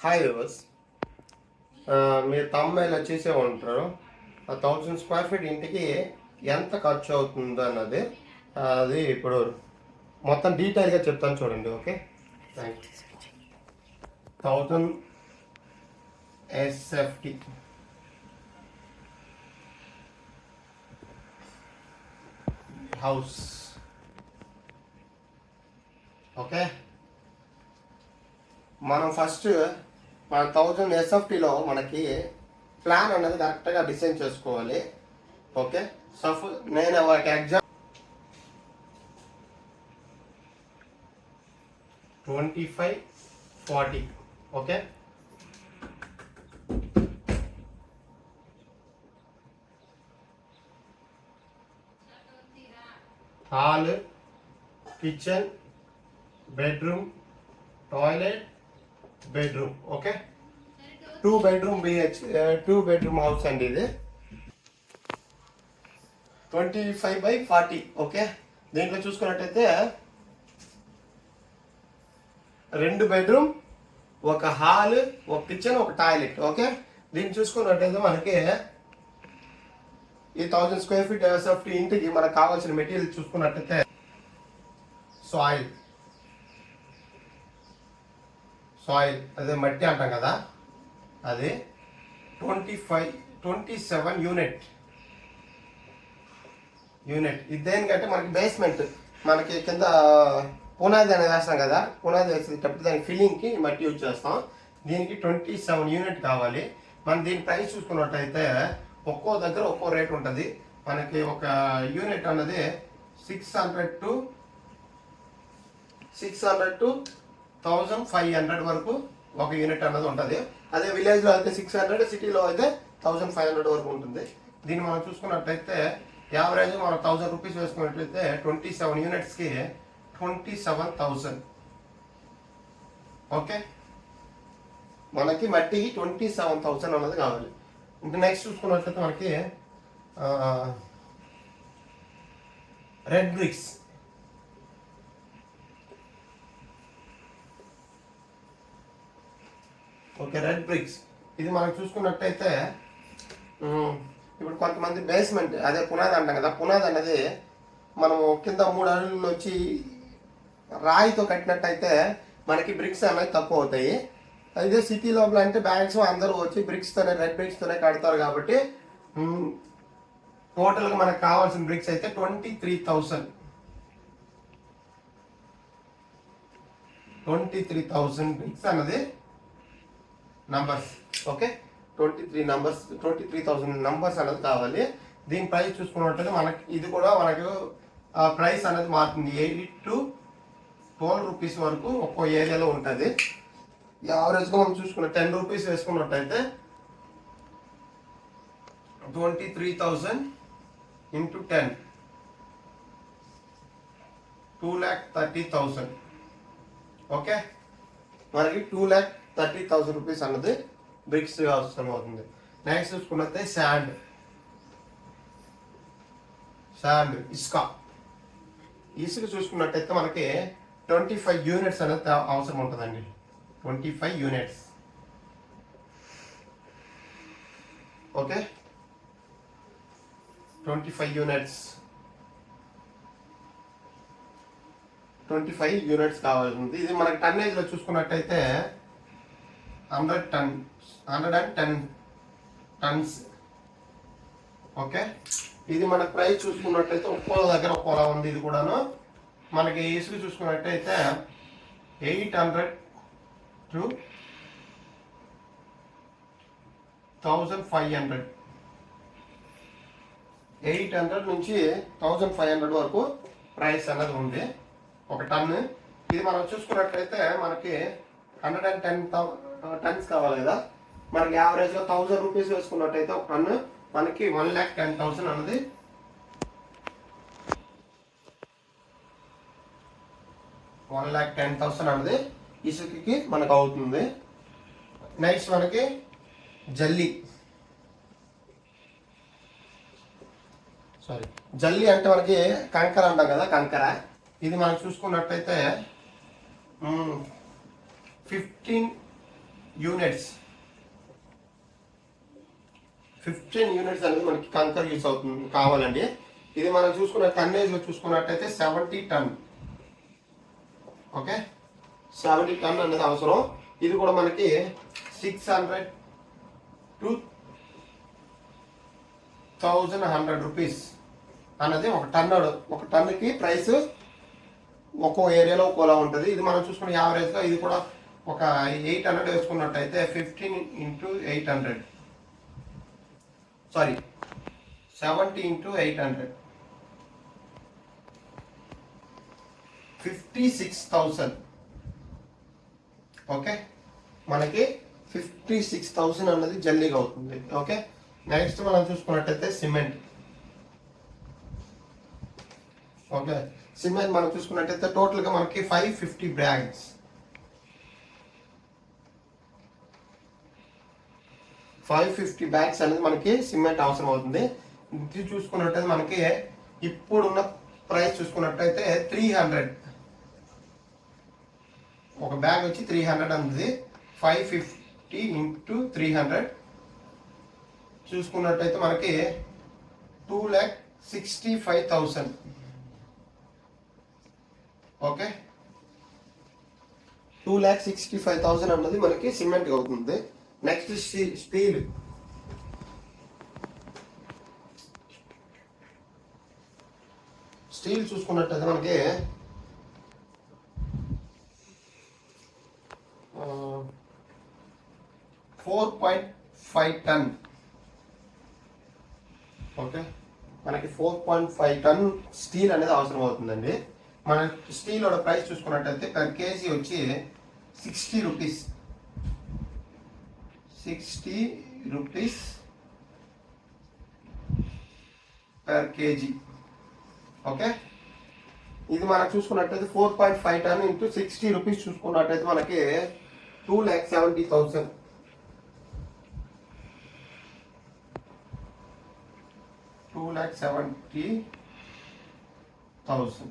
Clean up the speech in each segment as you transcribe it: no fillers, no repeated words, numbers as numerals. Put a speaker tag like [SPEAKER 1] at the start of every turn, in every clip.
[SPEAKER 1] Hi viewers. మీరు తమ్ముళ్ళు చేసే ఉంటారు. ఆ 1000 స్క్వేర్ ఫీట్ ఇంటికి ఎంత ఖర్చు అవుతుందో అన్నది అది ఇప్పుడు మొత్తం డీటెయిల్గా చెప్తాను చూడండి. Okay, thank you. 1000 SFT house. Okay, మనం ఫస్ట్ మన 1000 ఎస్ఎఫ్టీలో మనకి ప్లాన్ అనేది కరెక్ట్గా డిజైన్ చేసుకోవాలి. ఓకే, నేను ఒక exam 2540. Okay, hall, kitchen, bedroom, toilet, bedroom. Okay, 2 bedroom house అండి ఇది. 25/40. ఓకే, దీంట్లో చూసుకున్నట్టయితే 2 బెడ్రూమ్, ఒక హాల్, ఒక కిచెన్, ఒక టాయిలెట్. ఓకే, దీన్ని చూసుకున్నట్టయితే మనకి ఈ 1000 స్క్వేర్ ఫీట్ ఎస్ఎఫ్టీ ఇంటికి మనకు కావాల్సిన మెటీరియల్ చూసుకున్నట్టయితే సాయిల్ అదే మట్టి అంటాం కదా, అది 27 యూనిట్. ఇది దేనికంటే మనకి బేస్మెంట్, మనకి కింద పునాది అనేది వేస్తాం కదా, పునాది వేసేటప్పుడు దానికి ఫిల్లింగ్కి మట్టి యూజ్ చేస్తాం. దీనికి 27 యూనిట్ కావాలి. మనం దీని ప్రైస్ చూసుకున్నట్టయితే ఒక్కో దగ్గర ఒక్కో రేట్ ఉంటుంది. మనకి ఒక యూనిట్ అన్నది 600 to 1500 వరకు ఒక యూనిట్ అన్నది ఉంటుంది. అదే విలేజ్లో అయితే 600, సిటీలో అయితే 1500 వరకు ఉంటుంది. దీన్ని మనం చూసుకున్నట్టయితే యావరేజ్ మనం 1000 రూపీస్ వేసుకున్నట్లయితే 27 యూనిట్స్కి 27,000. ఓకే, మనకి మట్టికి 27,000 అన్నది కావాలి. ఇంకా నెక్స్ట్ చూసుకున్నట్లయితే మనకి red bricks. Okay, red bricks ఇది మనకు చూసుకున్నట్టయితే ఇప్పుడు కొంతమంది బేస్మెంట్ అదే పునాది అంటాం కదా, పునాది అనేది మనము కింద 3 అడుగులు వచ్చి రాయితో కట్టినట్టయితే మనకి బ్రిక్స్ అనేవి తక్కువ అవుతాయి. అదే సిటీ లోపల అంటే మ్యాక్సిమం అందరూ వచ్చి బ్రిక్స్తోనే, రెడ్ బ్రిక్స్తోనే కడతారు. కాబట్టి టోటల్గా మనకు కావాల్సిన బ్రిక్స్ అయితే 23,000 బ్రిక్స్ అన్నది నంబర్స్. ఓకే, 23,000 నంబర్స్ అనేది కావాలి. దీని ప్రైస్ చూసుకున్నట్టయితే మనకి ఇది కూడా మనకు ప్రైస్ అనేది మారుతుంది. 8 to 12 రూపీస్ వరకు ఒక్కో ఏరియాలో ఉంటుంది. యావరేజ్గా మనం చూసుకున్న 10 రూపీస్ వేసుకున్నట్టయితే 23,000 into 10 2,30,000. ఓకే, మనకి 2,30,000 రూపీస్ అన్నది బ్రిక్స్ అవసరం అవుతుంది. నెక్స్ట్ చూసుకున్నట్టే శాండ్, ఇసుక చూసుకున్నట్టయితే మనకి 25 యూనిట్స్ అనేది అవసరం ఉంటుందండి. 25 యూనిట్స్. ఓకే, 25 యూనిట్స్ కావాల్సింది. ఇది మనకి టన్నేజ్లో చూసుకున్నట్టయితే 110 టన్స్. ఓకే, ఇది మన ప్రైస్ చూసుకున్నట్టయితే ఒక్కో దగ్గర ఒక్కోలా ఉంది. ఇది కూడాను మనకి ఇసుక చూసుకున్నట్టయితే 800 to 1,500. 800 నుంచి 1,500 వరకు ప్రైస్ అన్నది ఉంది ఒక టన్ను. ఇది మనం చూసుకున్నట్లయితే మనకి 110 టన్స్ కావాలి కదా, మనకి యావరేజ్గా 1,000 రూపీస్ వేసుకున్నట్టయితే ఒక టన్ను మనకి 1,10,000 అన్నది 1,10,000 అన్నది ఇసుకకి మనకు అవుతుంది. నెక్స్ట్ మనకి జల్లీ అంటే మనకి కంకర అంటాం కదా, కంకర. ఇది మనం చూసుకున్నట్టయితే 15 యూనిట్స్ 15 యూనిట్స్ అనేది మనకి కంకర్ యూస్ అవుతుంది కావాలండి. ఇది మనం చూసుకున్న టన్నేజ్లో చూసుకున్నట్టయితే 70 టన్. ఓకే, 70 టన్ అనేది అవసరం. ఇది కూడా మనకి 600 to 1100 రూపీస్ అన్నది ఒక టన్నుకి ప్రైస్ ఒక్కో ఏరియాలో ఒక్కోలా ఉంటుంది. ఇది మనం చూసుకున్న యావరేజ్గా ఇది కూడా ఒక 800 వేసుకున్నట్టయితే 15 into 800 సారీ 70 into 800 56,000. ఓకే, మనకి 56,000 అన్నది జల్లీగా అవుతుంది. ఓకే, నెక్స్ట్ మనం చూసుకున్నట్టయితే సిమెంట్. ఓకే, సిమెంట్ మనం చూసుకున్నట్టయితే టోటల్గా మనకి 550 బ్యాగ్స్. 550 బ్యాగ్స్ అనేది మనకి సిమెంట్ అవసరం అవుతుంది. ఇది చూసుకున్నట్టయితే మనకి ఇప్పుడున్న ప్రైస్ చూసుకున్నట్టయితే 300. ఒక బ్యాగ్ వచ్చి 300 అన్నది. 550 into 300 చూసుకున్నట్టయితే మనకి 2,65,000. ఓకే, 2,65,000 అన్నది మనకి సిమెంట్ అవుతుంది. Next steel. స్టీల్ చూసుకున్నట్టయితే మనకి 4.5 టన్. ఓకే, మనకి 4.5 టన్ స్టీల్ అనేది అవసరం అవుతుందండి. మన స్టీల్ ప్రైస్ చూసుకున్నట్టయితే పర్ కేజీ వచ్చి 60 rupees. 60 rupees per KG. Okay, ఇది మనకు చూసుకున్నట్టయితే 4.5 టన్ ఇంటూ 60 రూపీస్ చూసుకున్నట్టయితే మనకి 2,70,000. 2,70,000.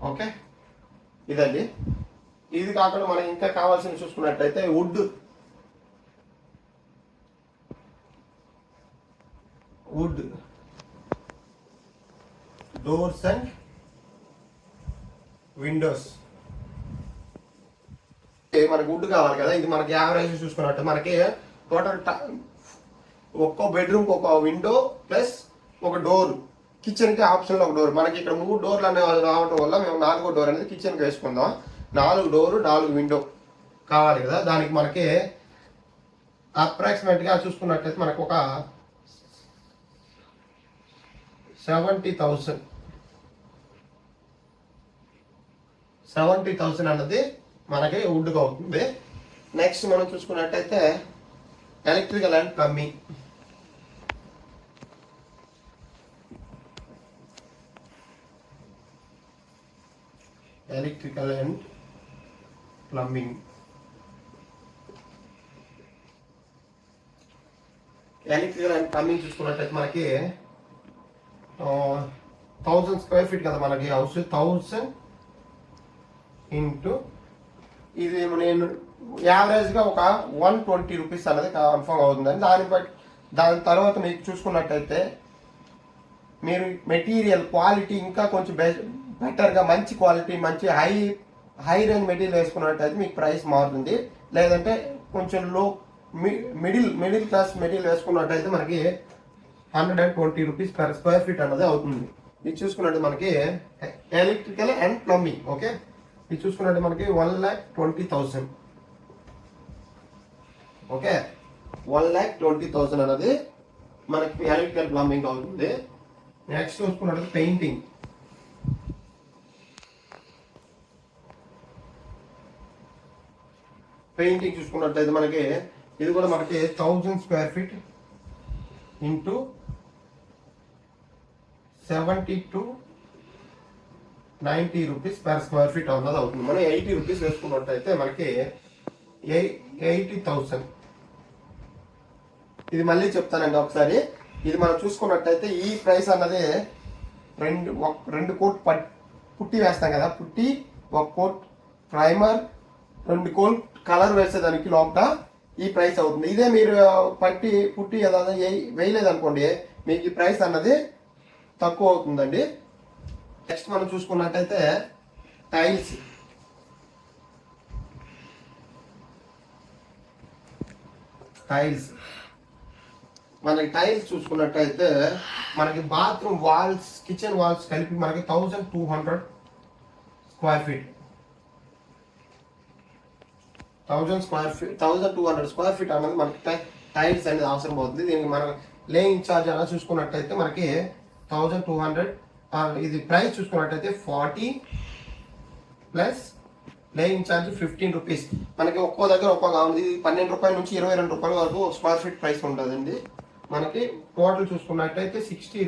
[SPEAKER 1] ఓకే, ఇదండి. ఇది కాకుండా మనకి ఇంకా కావాల్సిన చూసుకున్నట్టయితే వుడ్ డోర్స్ అండ్ విండోస్. మనకి వుడ్ కావాలి కదా. ఇది మనకి యావరేజ్ చూసుకున్నట్టు మనకి టోటల్ ఒక్కో బెడ్రూమ్ ఒక విండో ప్లస్ ఒక డోర్, కిచెన్ కి ఆప్షన్ లో ఒక డోర్. మనకి ఇక్కడ 3 డోర్లు అనేవి రావడం వల్ల మేము 4వ డోర్ అనేది కిచెన్ కి వేసుకుందాం. 4 డోర్ 4 విండో కావాలి కదా. దానికి మనకి అప్రాక్సిమేట్ గా చూసుకున్నట్టయితే మనకు ఒక 70,000 అన్నది మనకి వుడ్గా అవుతుంది. నెక్స్ట్ మనం చూసుకున్నట్టయితే electrical and plumbing. Electrical and plumbing చూసుకున్నట్టయితే మనకి 1000 స్క్వేర్ ఫీట్ కదా మనకి హౌస్. 1000 ఇంటూ ఇది నేను యావరేజ్గా ఒక 120 రూపీస్ అనేది కన్ఫర్మ్ అవుతుందని. దాని తర్వాత మీకు చూసుకున్నట్టయితే మీరు మెటీరియల్ క్వాలిటీ ఇంకా కొంచెం బెటర్గా మంచి క్వాలిటీ మంచి హై రేంజ్ మెటీరియల్ వేసుకున్నట్టయితే మీకు ప్రైస్ మారుతుంది. లేదంటే కొంచెం మిడిల్ క్లాస్ మెటీరియల్ వేసుకున్నట్టయితే మనకి 120 రూపీస్ పర్ స్క్వేర్ ఫీట్ అన్నది అవుతుంది. ఇది చూసుకున్నట్టు మనకి ఎలక్ట్రికల్ అండ్ ప్లంబింగ్. ఓకే, ఇది చూసుకున్నట్టు మనకి 1,20,000. ఓకే, 1,20,000 అనేది మనకి ఎలక్ట్రికల్ ప్లంబింగ్ అవుతుంది. నెక్స్ట్ చూసుకున్నట్టు పెయింటింగ్. చూసుకున్నట్టయితే మనకి ఇది కూడా మనకి 1000 square feet into 70 to 90 rupees per square feet అన్నది అవుతుంది. మనం 80 రూపీస్ వేసుకున్నట్టయితే మనకి 80,000. ఇది మళ్ళీ చెప్తానండి ఒకసారి. ఇది మనం చూసుకున్నట్టయితే ఈ ప్రైస్ అన్నది 2 కోట్ పుట్టి వేస్తాం కదా. పుట్టి 1 కోట్ ప్రైమర్ 2 కోట్ కలర్ వేసేదానికి లోపల ఈ ప్రైస్ అవుతుంది. ఇదే మీరు పుట్టి ఏదైనా వేయలేదు అనుకోండి, మీకు ఈ ప్రైస్ అన్నది తక్కువ అవుతుందండి. నెక్స్ట్ మనం చూసుకున్నట్టయితే టైల్స్. మనకి టైల్స్ చూసుకున్నట్టయితే మనకి బాత్రూమ్ వాల్స్, కిచెన్ వాల్స్ కలిపి మనకి 1200 స్క్వేర్ ఫీట్ 1200 స్క్వేర్ ఫీట్ అనేది మనకి టైల్స్ అనేది అవసరం అవుతుంది. దీనికి మనం లేయింగ్ ఛార్జ్ అలా చూసుకున్నట్టయితే మనకి 1200. ఇది ప్రైస్ చూసుకున్నట్టయితే 40 ప్లస్ లేయింగ్ ఛార్జ్ 15 రూపీస్. మనకి ఒక్కో దగ్గర ఒక్కోగా ఉంది. 12 రూపాయల నుంచి 22 రూపాయల వరకు స్క్వేర్ ఫీట్ ప్రైస్ ఉంటుందండి. మనకి టోటల్ చూసుకున్నట్టయితే 55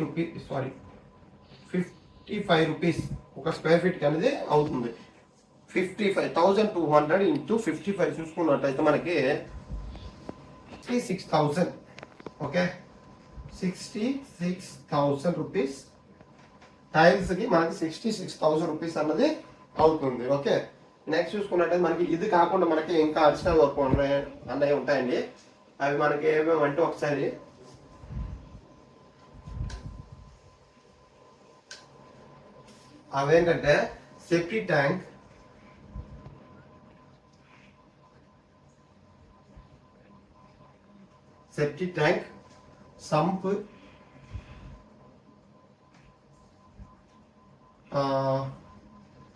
[SPEAKER 1] రూపీస్ ఒక స్క్వేర్ ఫీట్ అనేది అవుతుంది. 1200 ఇంటూ 55 చూసుకున్నట్టయితే మనకి 66,000. Okay, 66,000 rupees. టైల్స్కి మనకి 66,000 రూపీస్ అన్నది అవుతుంది. ఓకే, నెక్స్ట్ చూసుకున్నట్టయితే మనకి ఇది కాకుండా మనకి ఇంకా అడిషనల్ వర్క్ అన్నవి ఉంటాయండి. అవి మనకి ఏమేమంటే ఒకసారి అవేంటంటే septic tank, sump,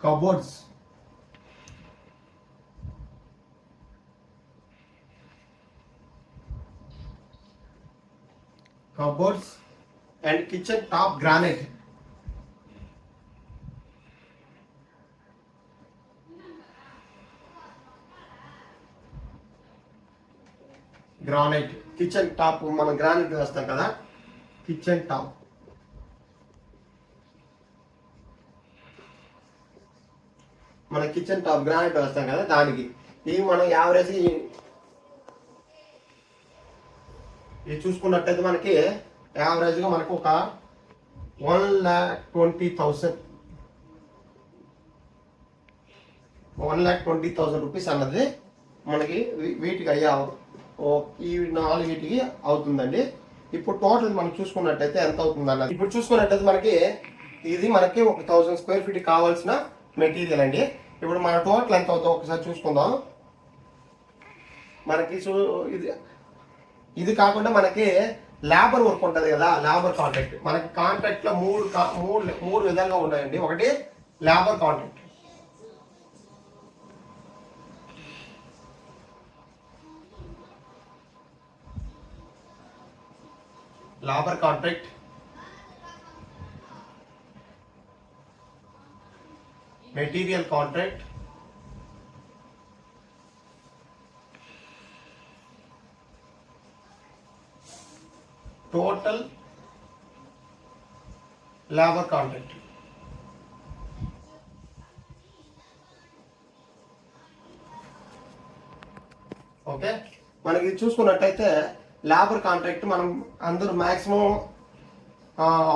[SPEAKER 1] cupboards, and kitchen top granite. Kitchen top మనం గ్రానైట్ వేస్తాం కదా, కిచెన్ టాప్. మన కిచెన్ టాప్ గ్రానైట్ వేస్తాం కదా, దానికి ఇవి మనం యావరేజ్ ఇది చూసుకున్నట్టయితే మనకి యావరేజ్గా మనకు ఒక 1,20,000 రూపీస్ అన్నది మనకి వీటికి ఈ 4 వీటికి అవుతుందండి. ఇప్పుడు టోటల్ మనం చూసుకున్నట్టయితే ఎంత అవుతుంది అన్నది ఇప్పుడు చూసుకున్నట్టయితే మనకి ఇది మనకి ఒక 1000 స్క్వేర్ ఫీట్ కావాల్సిన మెటీరియల్ అండి. ఇప్పుడు మన టోటల్ ఎంత అవుతుందో ఒకసారి చూసుకుందాం. మనకి ఇది కాకుండా మనకి లేబర్ వర్క్ ఉంటుంది కదా, లేబర్ కాంట్రాక్ట్. మనకి కాంట్రాక్ట్ లో మూడు విధాలుగా ఉన్నాయండి. ఒకటి labour contract, material contract, total labour contract. Okay, మనకి చూసుకున్నట్టయితే లేబర్ కాంట్రాక్ట్ మనం అందరూ మాక్సిమం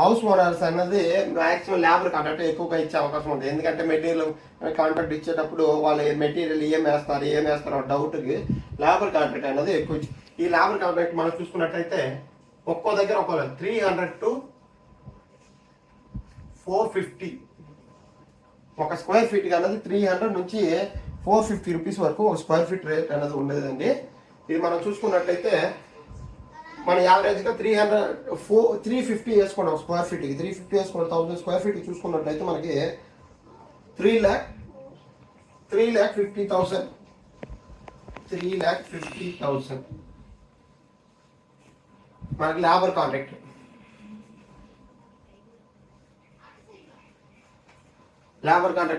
[SPEAKER 1] హౌస్ ఓనర్స్ అన్నది మాక్సిమం లేబర్ కాంట్రాక్ట్ ఎక్కువగా ఇచ్చే అవకాశం ఉంది. ఎందుకంటే మెటీరియల్ కాంట్రాక్ట్ ఇచ్చేటప్పుడు వాళ్ళు మెటీరియల్ ఏం వేస్తారో డౌట్కి లేబర్ కాంట్రాక్ట్ అనేది ఎక్కువ ఇచ్చి ఈ లేబర్ కాంట్రాక్ట్ మనం చూసుకున్నట్టయితే ఒక్కో దగ్గర 300 to 450 ఒక స్క్వేర్ ఫీట్ అనేది 300 నుంచి 450 రూపీస్ వరకు ఒక స్క్వేర్ ఫీట్ రేట్ అనేది ఉండేదండి. ఇది మనం చూసుకున్నట్టయితే మన యావరేజ్గా 350 వేసుకున్నాం స్క్వేర్ ఫీట్కి. 350 వేసుకున్న 1000 స్క్వేర్ ఫీట్ చూసుకున్నట్టయితే మనకి 3,50,000 మనకి లేబర్ కాంట్రాక్ట్.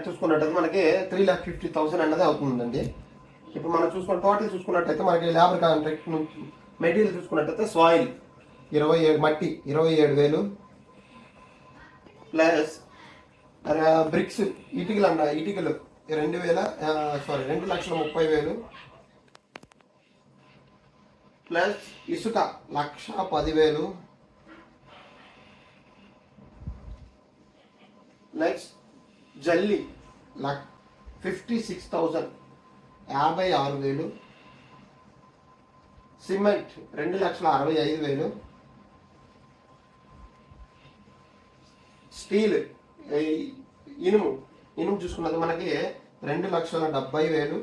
[SPEAKER 1] చూసుకున్నట్టయితే మనకి 3,50,000 అన్నది అవుతుందండి. ఇప్పుడు మనం టోటల్ చూసుకున్నట్టయితే మనకి లేబర్ కాంట్రాక్ట్ మెటీరియల్ చూసుకున్నట్టయితే సాయిల్ 27, మట్టి 27,000 ప్లస్ బ్రిక్స్ ఇటుకలు 2,30,000 ప్లస్ ఇసుక 1,10,000 నెక్స్ట్ జల్లి 56,000 56,000 సిమెంట్ 2,65,000. స్టీల్ ఇనుము చూసుకున్నది మనకి 2,70,000.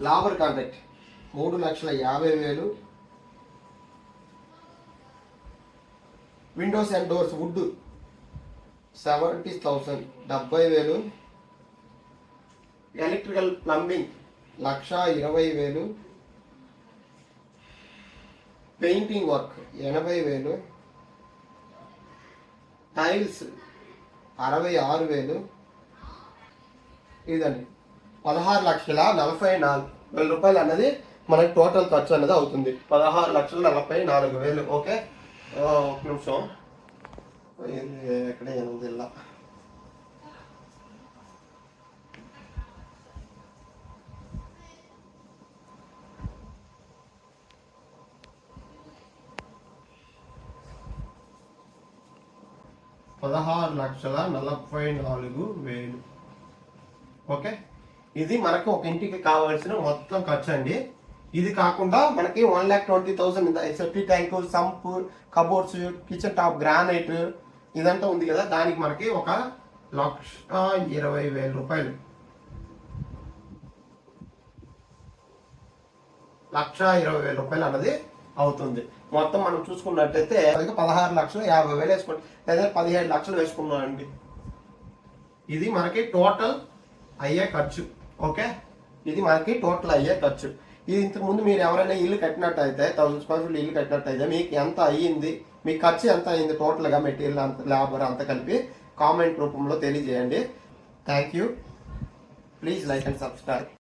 [SPEAKER 1] Labour contract 3,50,000. Windows and doors wood 70,000 70,000. Electrical plumbing 1,20,000. Painting work 80,000. Tiles 66,000. ఇదండి 16,44,000 రూపాయలు అన్నది మనకి టోటల్ ఖర్చు అనేది అవుతుంది. 16,44,000. ఓకే, ఒక నిమిషం, ఎక్కడ ఏముంది ఇలా. $16,44,000. ఓకే, ఇది మనకు ఒక ఇంటికి కావాల్సిన మొత్తం ఖర్చు అండి. ఇది కాకుండా మనకి 1,20,000 safety tank, sump, cupboards, kitchen top, granite ఇదంతా ఉంది కదా, దానికి మనకి 1,20,000 రూపాయలు. 1,20,000 రూపాయలు అన్నది అవుతుంది. మొత్తం మనం చూసుకున్నట్టయితే 16,50,000 వేసుకోండి, లేదా 17 లక్షలు వేసుకున్నాం అండి. ఇది మనకి టోటల్ అయ్యే ఖర్చు. ఓకే, ఇది మనకి టోటల్ అయ్యే ఖర్చు. ఇది ఇంతకుముందు మీరు ఎవరైనా ఇల్లు కట్టినట్టయితే 1000 స్క్వేర్ ఫీట్ ఇల్లు కట్టినట్టయితే మీకు ఎంత అయ్యింది, మీ ఖర్చు ఎంత అయ్యింది టోటల్గా, మెటీరియల్ అంత, లేబర్ అంతా కలిపి కామెంట్ రూపంలో తెలియజేయండి. Thank you. Please like and subscribe.